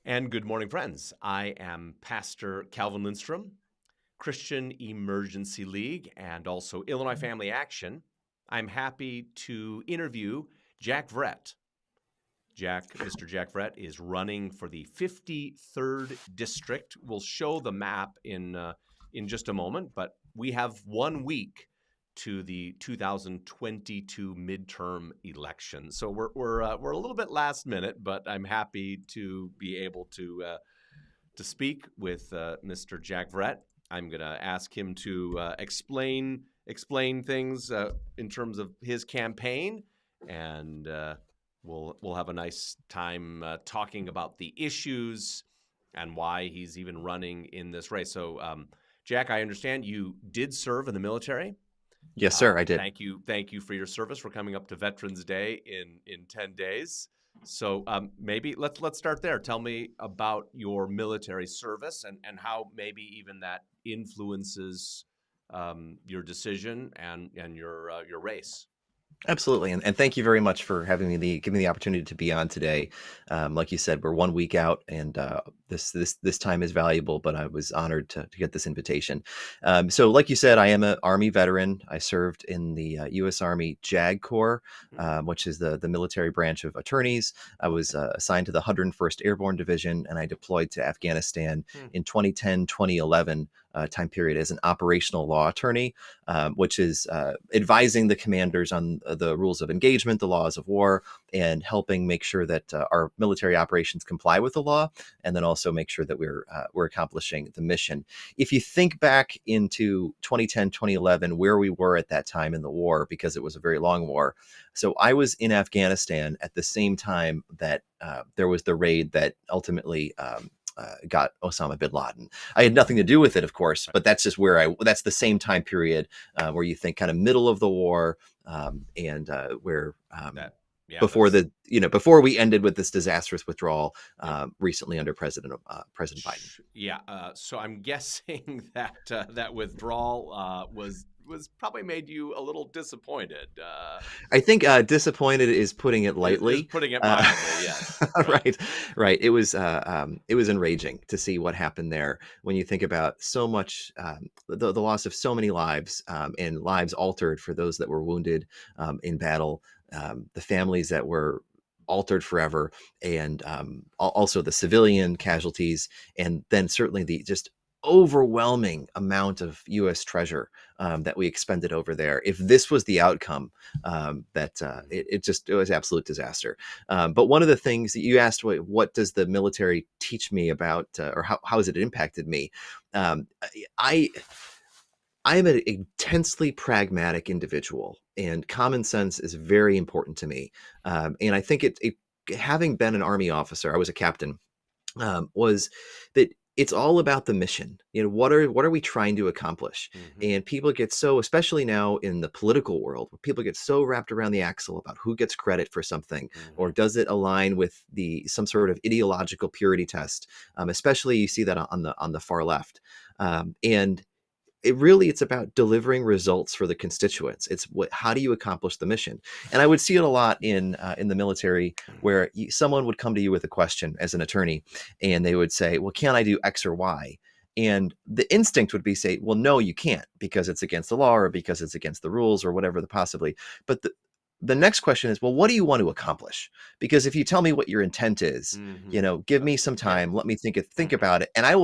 And good morning, friends. I am Pastor Calvin Lindstrom, Christian Emergency League, and also Illinois Family Action. I'm happy to interview Jack Vrett. Mr. Jack Vrett is running for the 53rd District. We'll show the map in just a moment, but we have 1 week to the 2022 midterm election. So we're a little bit last minute, but I'm happy to be able to speak with Mr. Jack Vrett. I'm going to ask him to explain things in terms of his campaign, and we'll have a nice time talking about the issues and why he's even running in this race. So, Jack, I understand you did serve in the military. Yes, sir, I did. Thank you for your service. We're coming up to Veterans Day in 10 days. So maybe let's start there. Tell me about your military service and how maybe even that influences your decision and your race. Absolutely, and thank you very much for giving me the opportunity to be on today. Like you said, we're 1 week out, and this time is valuable. But I was honored to get this invitation. So, like you said, I am an Army veteran. I served in the U.S. Army JAG Corps, which is the military branch of attorneys. I was assigned to the 101st Airborne Division, and I deployed to Afghanistan in 2010-2011 time period as an operational law attorney, which is advising the commanders on the rules of engagement, the laws of war, and helping make sure that our military operations comply with the law, and then also make sure that we're accomplishing the mission. If you think back into 2010, 2011, where we were at that time in the war, because it was a very long war. So I was in Afghanistan at the same time that there was the raid that ultimately got Osama bin Laden. I had nothing to do with it, of course, but that's just that's the same time period where you think kind of middle of the war, and where before before we ended with this disastrous withdrawal recently under President Biden. Yeah. So I'm guessing that that withdrawal was probably made you a little disappointed. I think disappointed is putting it lightly. Is putting it mildly, yes. Right. It was enraging to see what happened there when you think about so much, the loss of so many lives, and lives altered for those that were wounded in battle, the families that were altered forever, and also the civilian casualties, and then certainly the just overwhelming amount of U.S. treasure that we expended over there. If this was the outcome, it was absolute disaster. But one of the things that you asked, what does the military teach me about, or how has it impacted me? I am an intensely pragmatic individual, and common sense is very important to me. And I think having been an Army officer, I was a captain, was that it's all about the mission. What are we trying to accomplish? Mm-hmm. And people get so, especially now in the political world, where people get so wrapped around the axle about who gets credit for something, or does it align with some sort of ideological purity test? Especially you see that on the far left, and it's about delivering results for the constituents. It's how do you accomplish the mission? And I would see it a lot in the military, where someone would come to you with a question as an attorney, and they would say, well, can I do X or Y? And the instinct would be say, well, no, you can't, because it's against the law, or because it's against the rules, or whatever possibly. But the next question is, well, what do you want to accomplish? Because if you tell me what your intent is, give me some time, let me think about it, and I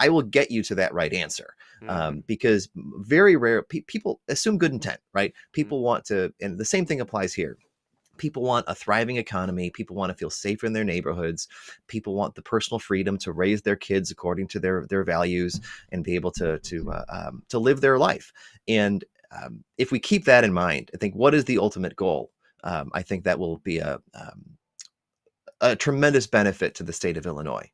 will get you to that right answer. Because very rare people assume good intent, right? People want to, and the same thing applies here. People want a thriving economy. People want to feel safer in their neighborhoods. People want the personal freedom to raise their kids according to their values, and be able to live their life. And if we keep that in mind, I think, what is the ultimate goal? I think that will be a tremendous benefit to the state of Illinois.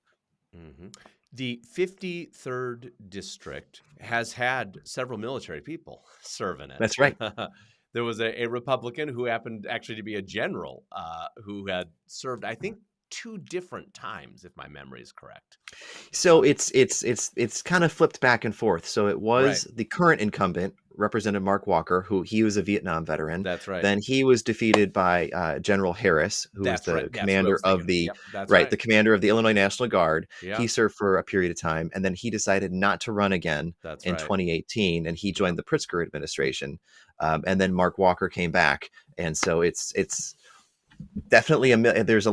Mm-hmm. The 53rd District has had several military people serve in it. That's right. There was a Republican who happened actually to be a general who had served, I think, two different times, if my memory is correct. So it's kind of flipped back and forth. So it Right. was the current incumbent, Representative Mark Walker, who he was a Vietnam veteran. That's right. Then he was defeated by General Harris, who was That's the right. That's what I commander was of thinking. the Yep. That's right, right. the commander of the Illinois National Guard. Yeah. He served for a period of time, and then he decided not to run again That's in right. 2018, and he Yep. joined the Pritzker administration. And then Mark Walker came back, and so it's definitely there's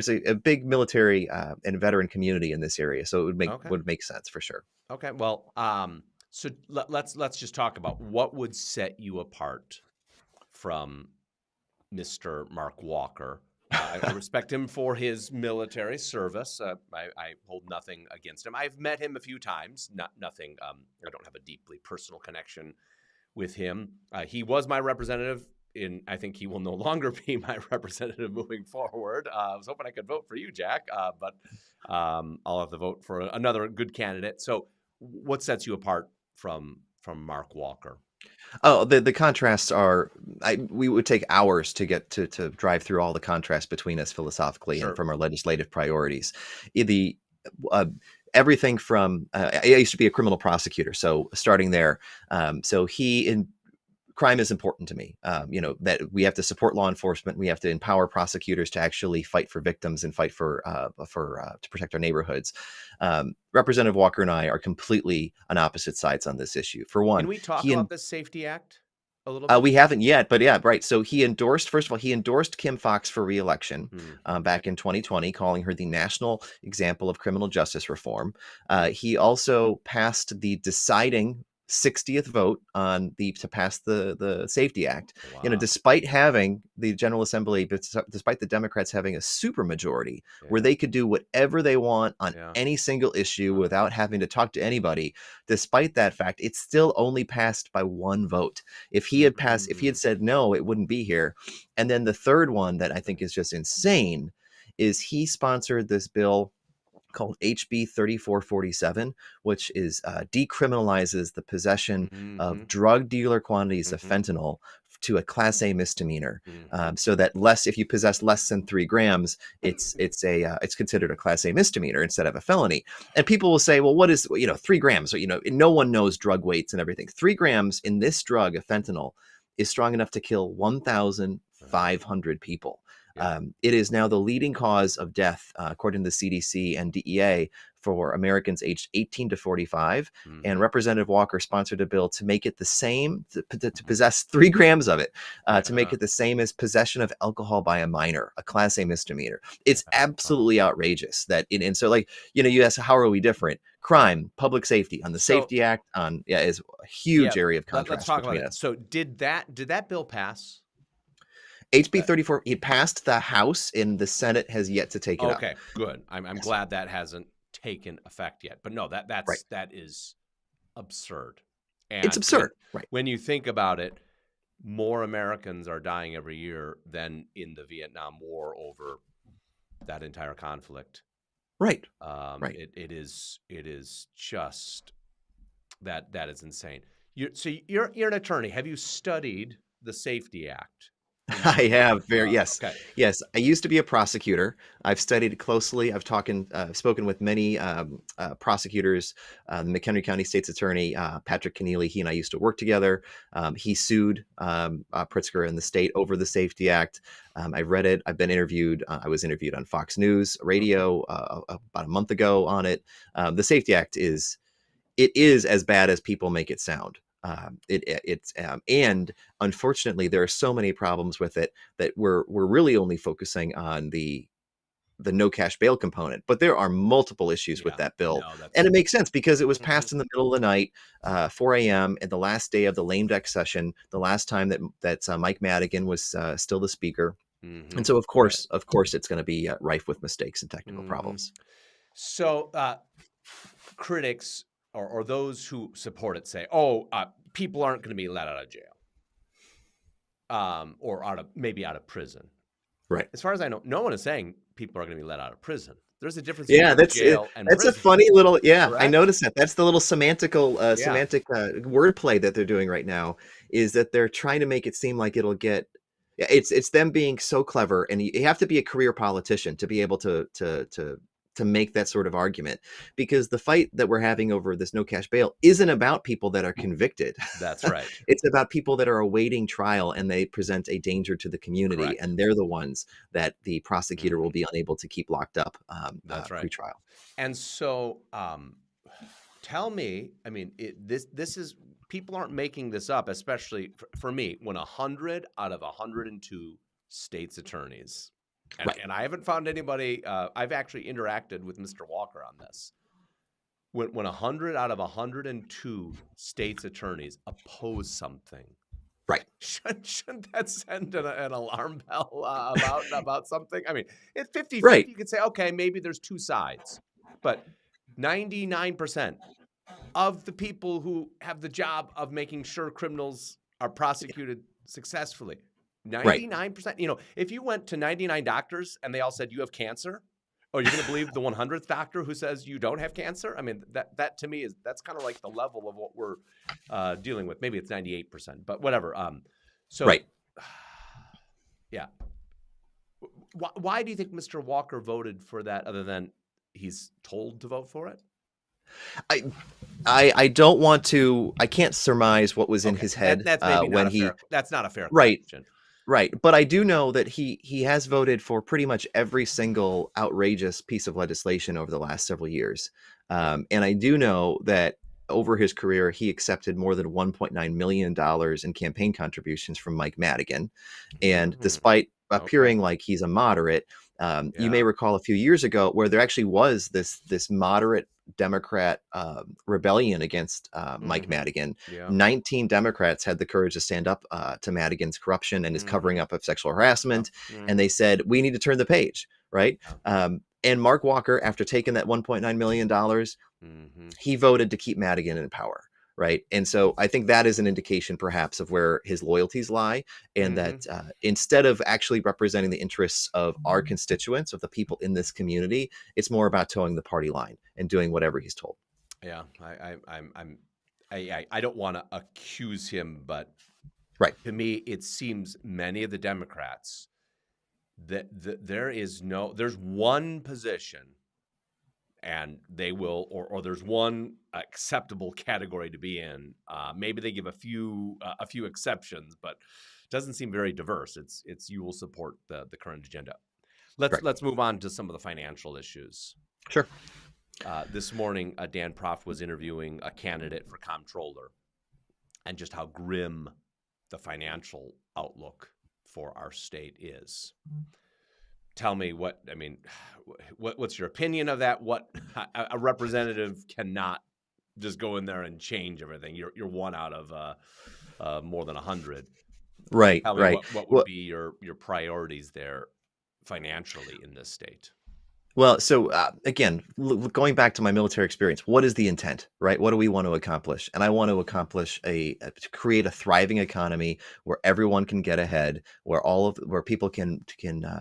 a big military and veteran community in this area, so it Okay. would make sense for sure. Okay. Well, so let's just talk about what would set you apart from Mr. Mark Walker. I respect him for his military service. I hold nothing against him. I've met him a few times. Nothing. I don't have a deeply personal connection with him. He was my representative. I think he will no longer be my representative moving forward. I was hoping I could vote for you, Jack, but I'll have to vote for another good candidate. So, what sets you apart from Mark Walker? Oh, the contrasts are we would take hours to get to drive through all the contrasts between us philosophically and Sure. from our legislative priorities. The uh, everything from I used to be a criminal prosecutor, so starting there, so he in crime is important to me. That we have to support law enforcement. We have to empower prosecutors to actually fight for victims and fight for to protect our neighborhoods. Representative Walker and I are completely on opposite sides on this issue. For Can one, we talk he about and the Safety Act a little bit? we haven't yet, but yeah, right. So he endorsed, first of all, he endorsed Kim Foxx for reelection Okay. back in 2020, calling her the national example of criminal justice reform. He also passed the deciding 60th vote to pass the Safety Act. Wow. Despite having the General Assembly, despite the Democrats having a supermajority where Yeah. they could do whatever they want on Yeah. any single issue Wow. without having to talk to anybody, despite that fact, it still only passed by one vote. If he had Mm. said no, it wouldn't be here. And then the third one that I think is just insane is he sponsored this bill called HB 3447, which is decriminalizes the possession of Mhm. drug dealer quantities of Mhm. fentanyl to a Class A misdemeanor, Mhm. so that if you possess less than 3 grams, it's considered a Class A misdemeanor instead of a felony. And people will say, well, what is 3 grams? So, no one knows drug weights and everything. 3 grams in this drug of fentanyl is strong enough to kill Right. 1,500 people. Yeah. It is now the leading cause of death, according to the CDC and DEA, for Americans aged 18 to 45. And Mhm. Representative Walker sponsored a bill to make it the same, to possess 3 grams of it, to make Yeah. it the same as possession of alcohol by a minor, a Class A misdemeanor. It's Yeah. Wow. absolutely outrageous and so, like, you ask, how are we different? Crime, public safety, on the So, Safety Act, is a yeah, huge area of let's contrast talk about between it. us. So, did that bill pass? HB Uh, 34, it passed the House, and the Senate has yet to take it up. okay, good. I'm Yes. glad that hasn't taken effect yet. But no, Right. that is absurd. It's And absurd. Right. when you think about it, more Americans are dying every year than in the Vietnam War over that entire conflict. Right. Right. It is just that is insane. You're an attorney. Have you studied the Safety Act in I terms have of yes. okay. Yes. I used to be a prosecutor. I've studied it closely. Spoken with many prosecutors. The McHenry County State's Attorney, Patrick Keneally, he and I used to work together. He sued Pritzker and the state over the Safety Act. I've read it. I've been interviewed. I was interviewed on Fox News Mhm. radio about a month ago on it. The Safety Act is as bad as people make it sound. And unfortunately, there are so many problems with it that we're really only focusing on the no cash bail component. But there are multiple issues with Yeah. that bill, No, and that's it makes sense because it was mhm. passed in the middle of the night, 4 a.m. and the last day of the lame duck session, the last time that Mike Madigan was still the speaker. And Mhm. so, of Right. course, it's going to be rife with mistakes and technical Mhm. problems. So, critics or those who support it say, "Oh, people aren't going to be let out of jail, or maybe out of prison." Right. As far as I know, no one is saying people are going to be let out of prison. There's a difference Yeah, between jail and that's a prison, funny little, yeah, I correct? noticed that. That's the little Yeah. semantic wordplay that they're doing right now, is that they're trying to make it seem like it'll get Yeah, it's them being so clever, and you have to be a career politician to be able to make that sort of argument, because the fight that we're having over this no cash bail isn't about people that are convicted. That's right. It's about people that are awaiting trial and they present a danger to the community, Correct. and they're the ones that the prosecutor will Mhm. be unable to keep locked up That's right. pre-trial. And so, tell me, I mean, this is people aren't making this up, especially for me, when 100 out of 102 states attorneys, Right. and I haven't found anybody. I've actually interacted with Mr. Walker on this. When 100 out of 102 states attorneys oppose something, Right. shouldn't that send an alarm bell about something? I mean, it's 50 Right. fifty. You could say, okay, maybe there's two sides, but 99% of the people who have the job of making sure criminals are prosecuted successfully, Right. 99%. If you went to 99 doctors and they all said you have cancer, are you going to believe the 100th doctor who says you don't have cancer? I mean, that to me that's kind of like the level of what we're dealing with. Maybe it's 98%, but whatever. So, Right. yeah. Why do you think Mr. Walker voted for that, other than he's told to vote for it? I I don't want to. I can't surmise what was in Okay, his head that's maybe not when a he. fair. That's not a fair Right. question. Right, but I do know that he has voted for pretty much every single outrageous piece of legislation over the last several years, and I do know that over his career he accepted more than $1.9 million in campaign contributions from Mike Madigan, and Mhm. despite Okay. appearing like he's a moderate, you may Yeah. recall a few years ago where there actually was this moderate Democrat rebellion against Mike Mhm. Madigan. Yeah. 19 Democrats had the courage to stand up to Madigan's corruption and his covering Mhm. up of sexual Yeah. harassment. And they Mhm. said, we need to turn the page, right? Yeah. And Mark Walker, after taking that $1.9 million, Mhm. he voted to keep Madigan in power. Right. And so I think that is an indication perhaps of where his loyalties lie. And that Mhm. instead of actually representing the interests of our constituents, of the people in this community, it's more about towing the party line and doing whatever he's told. Yeah. I don't want to accuse him, but Right. to me, it seems many of the Democrats that there's one position, and they will, or there's one acceptable category to be in. Maybe they give a few exceptions, but it doesn't seem very diverse. It's you will support the current agenda. Let's Right. let's move on to some of the financial issues. Sure. This morning, Dan Proft was interviewing a candidate for comptroller, and just how grim the financial outlook for our state is. Tell me what's your opinion of that? What a representative cannot just go in there and change everything. You're one out of more than 100. Right. Tell me Right. what would Well, be your priorities there financially in this state. so again, going back to my military experience, what is the intent, right? What do we want to accomplish? And I want to accomplish to create a thriving economy where everyone can get ahead, where people can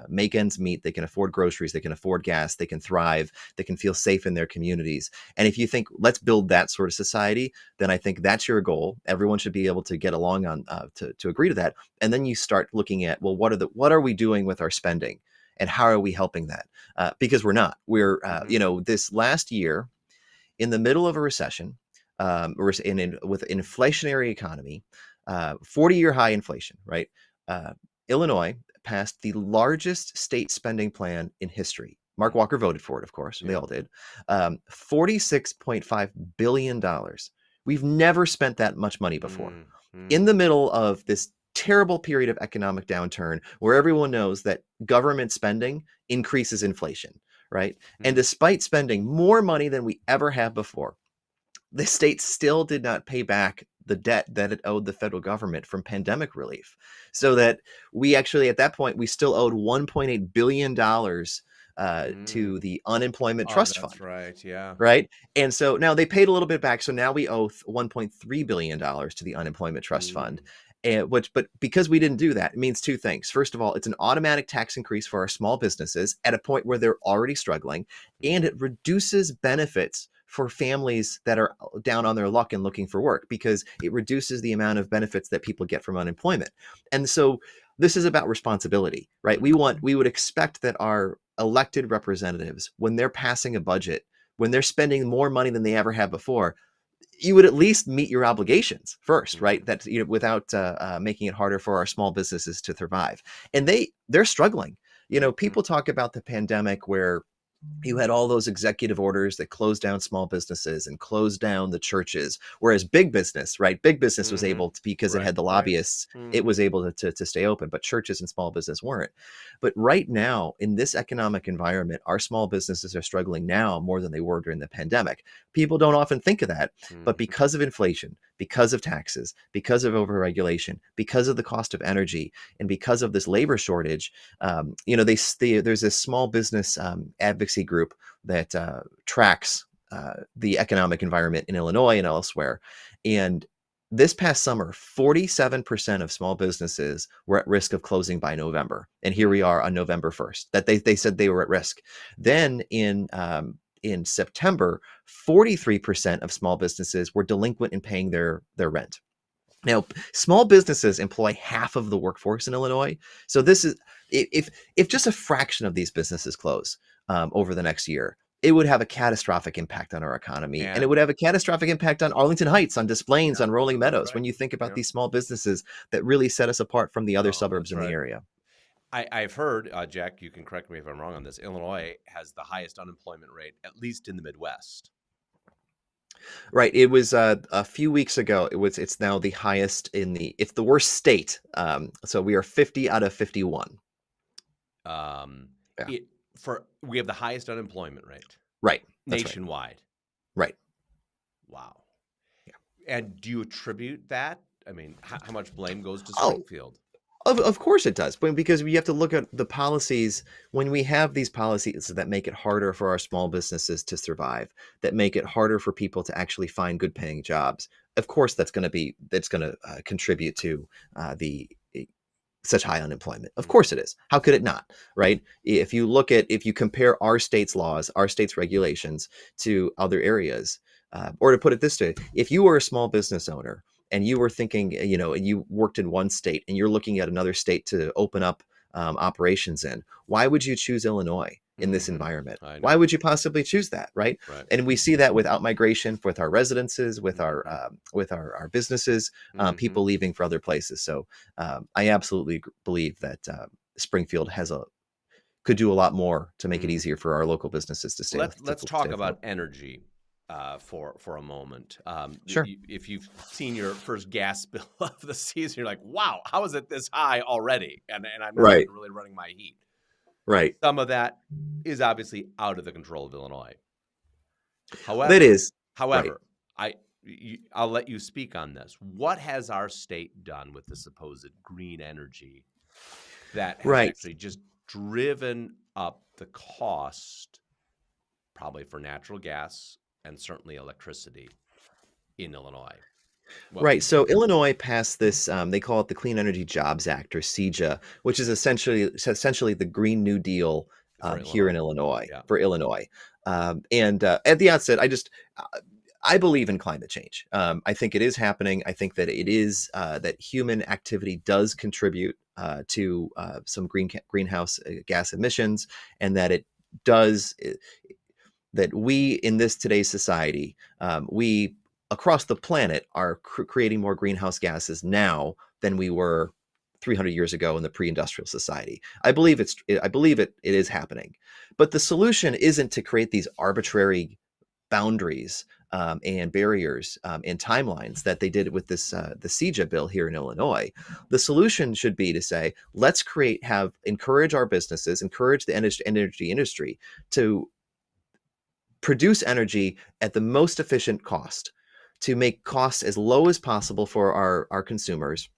make ends meet, they can afford groceries, they can afford gas, they can thrive, they can feel safe in their communities. And if you think let's build that sort of society, then I think that's your goal. Everyone should be able to get along on to agree to that. And then you start looking at, well, what are we doing with our spending? And how are we helping that? Because we're not. Hmm. This last year, in the middle of a recession, with an inflationary economy, 40-year high inflation, right? Uh, Illinois passed the largest state spending plan in history. Mark Walker voted for it, of course. They Yeah. all did. $46.5 billion. We've never spent that much money before Mm-hmm. in the middle of this terrible period of economic downturn where everyone knows that government spending increases inflation, right? And despite spending more money than we ever have before, the state still did not pay back the debt that it owed the federal government from pandemic relief. So that we actually, at that point, we still owed $1.8 billion Mm. to the unemployment Oh, trust that's fund, right. Yeah. right? And so now they paid a little bit back. So now we owe $1.3 billion to the unemployment trust fund. Mm. But because we didn't do that, it means two things. First of all, it's an automatic tax increase for our small businesses at a point where they're already struggling, and Mm. it reduces benefits for families that are down on their luck and looking for work because it reduces the amount of benefits that people get from unemployment. And so This is about responsibility, right? We would expect that our elected representatives, when they're passing a budget, when they're spending more money than they ever have before, you would at least meet your obligations first, right? That, without making it harder for our small businesses to survive. And they're struggling. People talk about the pandemic where you had all those executive orders that closed down small businesses and closed down the churches, whereas big business, right? Big business was able to, because it had the lobbyists, it was able to stay open, but churches and small business weren't. But right now, in this economic environment, our small businesses are struggling now more than they were during the pandemic. People don't often think of that, but because of inflation, because of taxes, because of overregulation, because of the cost of energy, and because of this labor shortage, there's this small business advocacy group that tracks the economic environment in Illinois and elsewhere. And this past summer, 47% of small businesses were at risk of closing by November. And here we are on November 1st, that they said they were at risk. Then in September, 43% of small businesses were delinquent in paying their rent. Now, small businesses employ half of the workforce in Illinois. So this is, if just a fraction of these businesses close over the next year, it would have a catastrophic impact on our economy. And it would have a catastrophic impact on Arlington Heights, on Des Plaines, on Rolling Meadows, when you think about these small businesses that really set us apart from the other suburbs in the area. I've heard, Jack, you can correct me if I'm wrong on this, Illinois has the highest unemployment rate, at least in the Midwest. Right. It was a few weeks ago. It's now the highest it's the worst state. So we are 50 out of 51. We have the highest unemployment rate. Right. Nationwide. Right. Wow. Yeah. And do you attribute that? I mean, how much blame goes to Springfield? Of course it does, because we have to look at the policies. When we have these policies that make it harder for our small businesses to survive, that make it harder for people to actually find good paying jobs, of course that's going to contribute to such high unemployment. Of course it is. How could it not, right? If you compare our state's laws, our state's regulations to other areas, or to put it this way, if you were a small business owner and you were thinking, and you worked in one state and you're looking at another state to open up operations in, why would you choose Illinois in this environment? Why would you possibly choose that, right? And we see that with outmigration, with our residences, with our businesses, people leaving for other places. So I absolutely believe that Springfield could do a lot more to make it easier for our local businesses to stay. Let's talk about energy. For a moment. Sure. If you've seen your first gas bill of the season, you're like, wow, how is it this high already? And I'm not even really running my heat. Right. Some of that is obviously out of the control of Illinois. However, that is. However, right. I'll let you speak on this. What has our state done with the supposed green energy that has actually just driven up the cost, probably for natural gas and certainly electricity in Illinois? Right. So Illinois passed this, they call it the Clean Energy Jobs Act, or CEJA, which is essentially the Green New Deal here in Illinois, for Illinois. And at the outset, I believe in climate change. I think it is happening. I think that it is that human activity does contribute to some greenhouse gas emissions, and that it does. That we in today's society, we across the planet are creating more greenhouse gases now than we were 300 years ago in the pre-industrial society. I believe it is happening, but the solution isn't to create these arbitrary boundaries and barriers and timelines that they did with the CEJA bill here in Illinois. The solution should be to say, let's encourage our businesses, encourage the energy industry to produce energy at the most efficient cost, to make costs as low as possible for our consumers,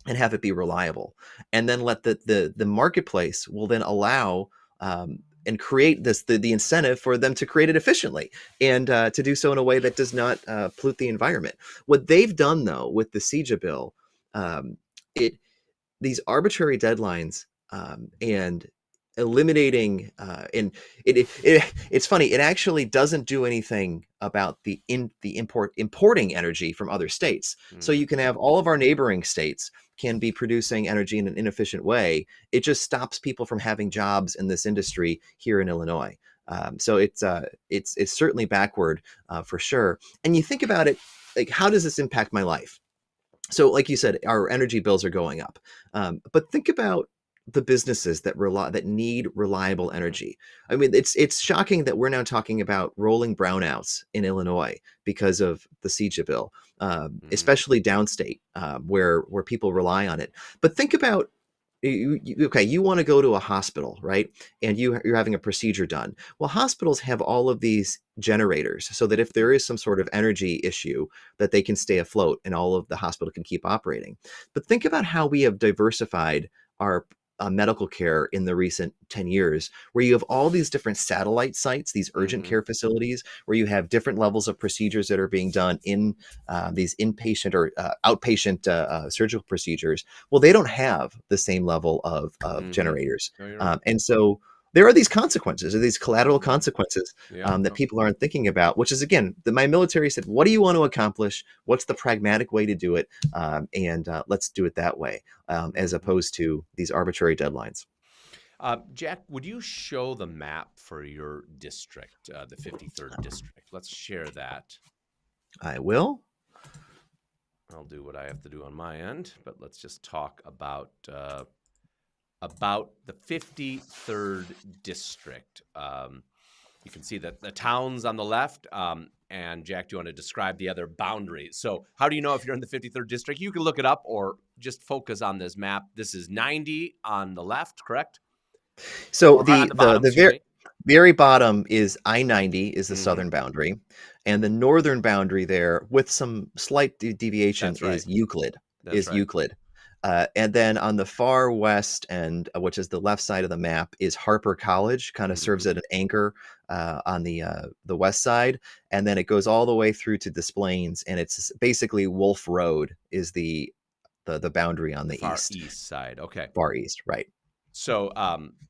and have it be reliable. And then let the marketplace will then allow and create the incentive for them to create it efficiently, and to do so in a way that does not pollute the environment. What they've done, though, with the CEJA bill, these arbitrary deadlines and eliminating it's funny, it actually doesn't do anything about importing energy from other states. So you can have all of our neighboring states can be producing energy in an inefficient way, it just stops people from having jobs in this industry here in Illinois. So it's certainly backward for sure. And you think about it, like, how does this impact my life? So, like you said, our energy bills are going up, but think about the businesses that need reliable energy. I mean, it's shocking that we're now talking about rolling brownouts in Illinois because of the CEJA bill, especially downstate, where people rely on it. But think about, okay, you want to go to a hospital, right? And you're having a procedure done. Well, hospitals have all of these generators so that if there is some sort of energy issue, that they can stay afloat and all of the hospital can keep operating. But think about how we have diversified our medical care in the recent 10 years, where you have all these different satellite sites, these urgent care facilities, where you have different levels of procedures that are being done in these inpatient or outpatient surgical procedures. Well, they don't have the same level of generators. No, you're right. And so there are these consequences, or these collateral consequences Yeah. that people aren't thinking about, which is, again, my military said, what do you want to accomplish? What's the pragmatic way to do it? And let's do it that way, as opposed to these arbitrary deadlines. Jack, would you show the map for your district, the 53rd district? Let's share that. I will. I'll do what I have to do on my end, but let's just talk about the 53rd district. You can see that the towns on the left. And Jack, do you want to describe the other boundaries? So how do you know if you're in the 53rd district? You can look it up or just focus on this map. This is 90 on the left, correct? So Or on the bottom, the very bottom is I-90 is the southern boundary, and the northern boundary there, with some slight deviation, That's right. is Euclid. That's right. Euclid. And then on the far west end, which is the left side of the map, is Harper College, kind of serves as an anchor on the west side. And then it goes all the way through to Des Plaines, and it's basically Wolf Road is the boundary on the far east. East side. Okay. Far east, right. So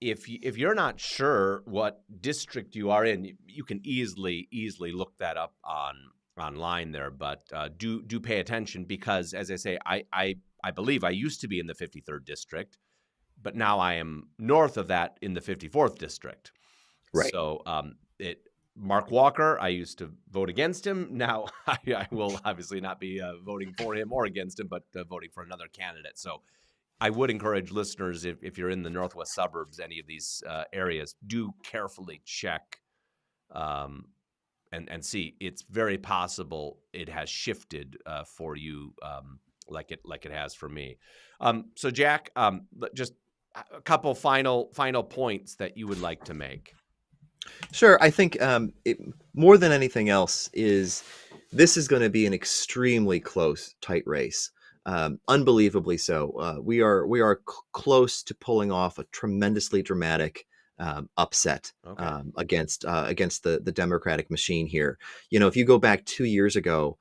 if you're not sure what district you are in, you can easily look that up online there. But do pay attention, because, as I say, I believe I used to be in the 53rd district, but now I am north of that in the 54th district. Right. So Mark Walker, I used to vote against him. Now I will obviously not be voting for him or against him, but voting for another candidate. So I would encourage listeners, if you're in the northwest suburbs, any of these areas, do carefully check and see. It's very possible it has shifted for you, like it has for me. So Jack, just a couple final points that you would like to make. Sure. I think more than anything else this is going to be an extremely close, tight race. Unbelievably so. We are close to pulling off a tremendously dramatic upset against the Democratic machine here. You know, if you go back 2 years ago,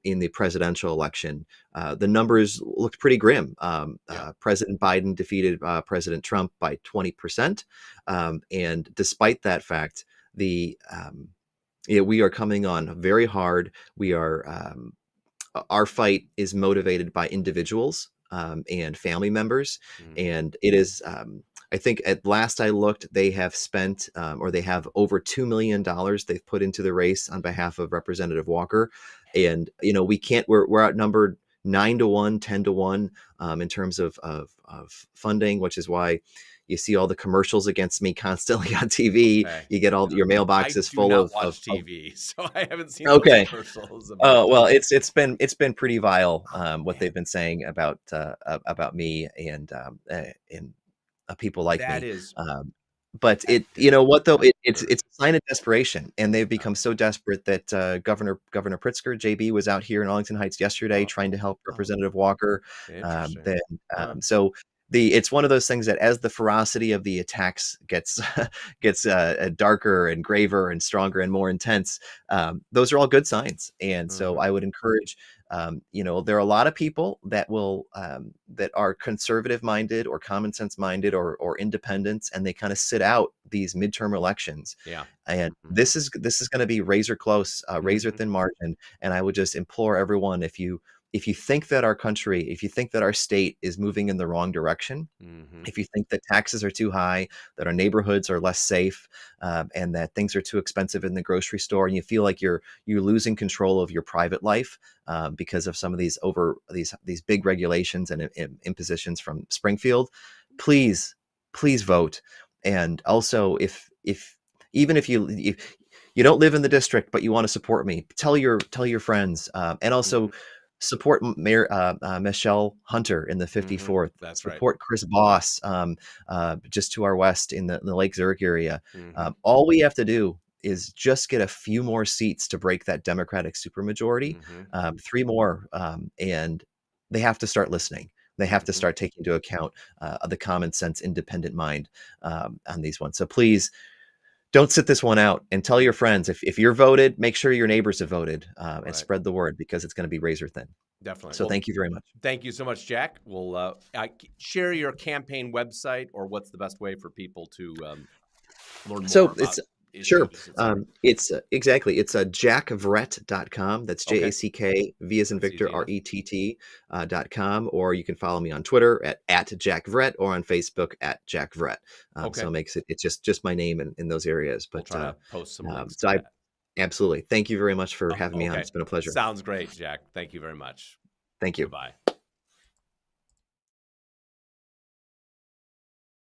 in the presidential election, the numbers looked pretty grim. President Biden defeated President Trump by 20%, and despite that fact, we are coming on very hard. We are. Our fight is motivated by individuals and family members. And it is, I think at last I looked, they have spent or they have over $2 million they've put into the race on behalf of Representative Walker. And, you know, we're outnumbered 9-1, 10-1 in terms of funding, which is why you see all the commercials against me constantly on TV. Okay. You get all your mailboxes full of TV, so I haven't seen those commercials. Oh well, it's been pretty vile what they've been saying about me and people like that me. Is, but it, you know what though, it's a sign of desperation, and they've become so desperate that Governor Pritzker, JB, was out here in Arlington Heights yesterday trying to help Representative Walker. So it's one of those things that as the ferocity of the attacks gets darker and graver and stronger and more intense, those are all good signs. And so I would encourage, there are a lot of people that will that are conservative minded or common sense minded or independents, and they kind of sit out these midterm elections. Yeah. And this is going to be razor close, razor thin margin. And I would just implore everyone, if you if you think that our country, if you think that our state is moving in the wrong direction, Mm-hmm. if you think that taxes are too high, that our neighborhoods are less safe, and that things are too expensive in the grocery store, and you feel like you're losing control of your private life because of some of these big regulations and impositions from Springfield, please vote. And also, if even if you don't live in the district but you want to support me, tell your friends, and Mm-hmm. also support Mayor Michelle Hunter in the Mm-hmm. 54th. That's right. Support Chris Boss, just to our west in the Lake Zurich area. Mm-hmm. All we have to do is just get a few more seats to break that Democratic supermajority, Mm-hmm. three more, and they have to start listening. They have to Mm-hmm. start taking into account the common sense, independent mind on these ones. So please don't sit this one out, and tell your friends, if you're voted, make sure your neighbors have voted, and Right. spread the word, because it's going to be razor thin. Definitely. So Well, thank you very much. thank you so much, Jack. We'll share your campaign website, or what's the best way for people to learn more So it's about sure. issues, etc. It's exactly. It's jackvrett.com. That's Okay, JACKV as in that's Victor, easy enough. RETT.com. Or you can follow me on Twitter at Jack Vrett, or on Facebook at Jack Vrett. So Okay, it makes it's just my name in those areas. we'll But try to post some links to so I that. absolutely thank you very much for having me on. Okay, It's been a pleasure. sounds great, Jack. Thank you very much. Thank you. Goodbye.